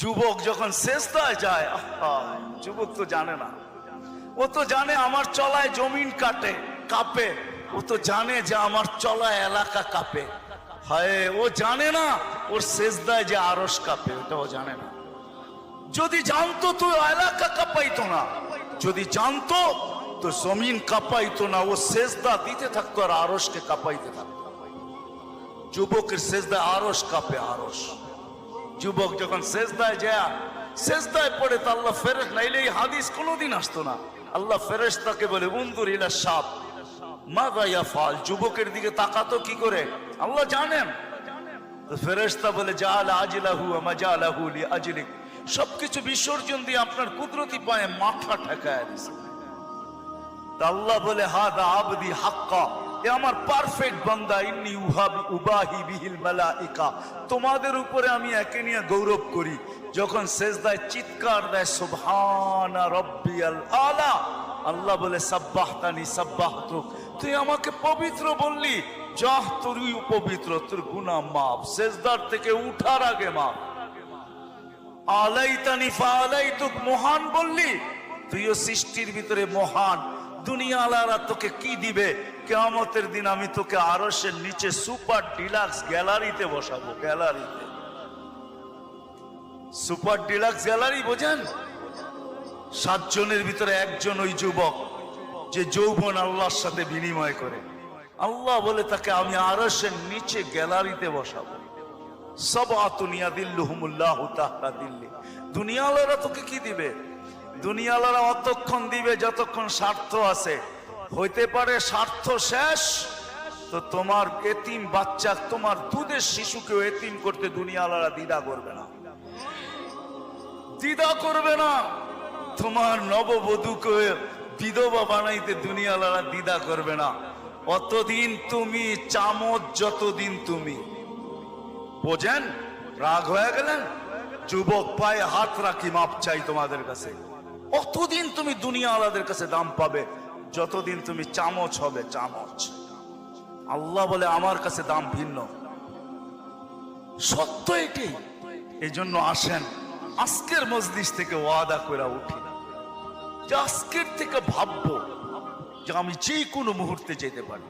যুবক যখন সেজদায় যায়, যুবক তো জানে না, ও তো জানে আমার চলায় জমিন কাঁপে, ও তো জানে যে আমার চলায় এলাকা কাঁপে। হায়, ও জানে না ওর সেজদায় যে আরশ কাঁপে, ওটাও জানে না। যদি জানতো তো এলাকা কাঁপাইতো না, যদি জানতো তো জমিন কাঁপাইতো না, ও সেজদা দিতে থাকতো আর আরশকে কাঁপাইতে থাকতো। যুবকের সেজদায় আরশ কাঁপে, আরশ। যুবক যখন সেজদায় যায়, সেজদায় পড়ে তো আল্লাহ ফেরেশ, নাইলে এই হাদিস কোনোদিন আসতো না। আল্লাহ ফেরেশতাকে বলে উনজুর ইলা শাব মাযা ইয়াফআল, যুবকের দিকে তাকাতো কি করে আল্লাহ জানেন। তো ফেরেশতা বলে জাআল আজলাহু ওয়া মাজালাহু লিআজলিক, সবকিছু বিসর্জন দিয়ে আপনার কুদরতি পায়ে মাথা ঠেকায় দিয়েছে। তা আল্লাহ বলে হাদা আবদি হাক্কা, এ আমার পারফেক্ট বান্দা, ইন্নী উবাহি বিহিল মালাইকা, তোমাদের উপরে আমি একে নিয়ে গৌরব করি। যখন সেজদায় চিৎকার দেয় সুবহানা রাব্বিয়াল আলা, আল্লাহ বলে সাব্বাহতানি সাব্বাহতুক, তুই আমাকে পবিত্র বললি, যাহ তুই পবিত্র, তোর গুনাহ মাফ, সেজদার থেকে উঠার আগে মাফ। আলাইতানি ফাআলাইতুক, মহান বললি, তুইও সৃষ্টির ভিতরে মহান। দুনিয়া আলারা তোকে কি দিবে? কিয়ামতের দিন আমি তোকে আরশের নিচে সুপার ডিলাক্স গ্যালারিতে বসাবো। গ্যালারিতে, সুপার ডিলাক্স গ্যালারি বোঝেন? 7 জনের ভিতরে একজন ওই যুবক যে যৌবন আল্লাহর সাথে বিনিময় করে। আল্লাহ বলে তাকে আমি আরশের নিচে গ্যালারিতে বসাবো। সাবআতুন ইয়াদিল্লুহুমুল্লাহু তাহতা দিল্লি। দুনিয়া আলারা তোকে কি দিবে? দুনিয়ালারা অতক্ষণ দিবে যতক্ষণ স্বার্থ আছে। হইতে পারে স্বার্থ শেষ তো তোমার এতিম বাচ্চা, তোমার দুধের শিশুকেও এতিম করতে দুনিয়ালারা দ্বিধা করবে না, দ্বিধা করবে না। তোমার নববধূকে বিধবা বানাইতে দুনিয়ালারা দ্বিধা করবে না। অতদিন তুমি চামচ, যতদিন তুমি বোঝেন। রাগ হয়ে গেলেন? যুবক পায়ে হাত রাখি, মাপ চাই তোমাদের কাছে। অতদিন তুমি দুনিয়া আলাদের কাছে দাম পাবে যতদিন তুমি চামচ হবে, চামচ। আল্লাহ বলে আমার কাছে দাম ভিন্ন। সত্য এটি। এই জন্য আসেন আজকের মজলিস থেকে ওয়াদা করে উঠি যে আজকের থেকে ভাববো যে আমি যে কোনো মুহূর্তে যেতে পারি।